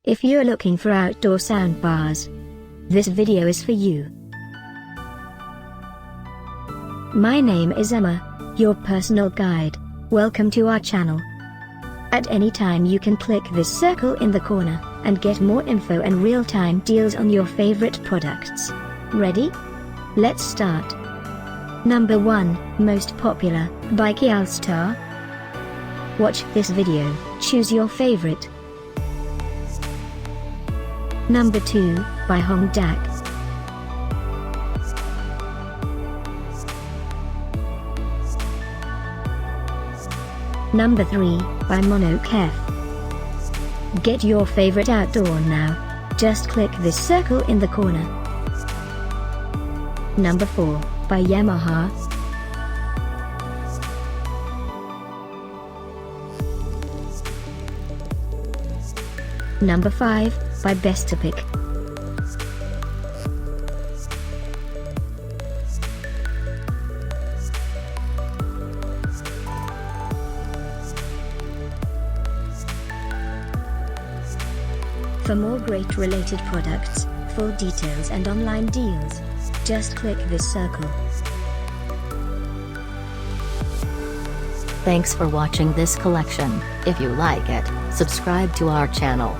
If you're looking for outdoor sound bars, this video is for you. My name is Emma, your personal guide. Welcome to our channel. At any time you can click this circle in the corner, and get more info and real-time deals on your favorite products. Ready? Let's start. Number 1, Most Popular, by Chialstar. Watch this video, choose your favorite. Number 2, by Hongdak. Number 3, by monochef. Get your favorite outdoor now. Just click this circle in the corner. Number 4, by Yamaha. Number 5, by Bestipik. For more great related products, full details and online deals, just click this circle. Thanks for watching this collection. If you like it, subscribe to our channel.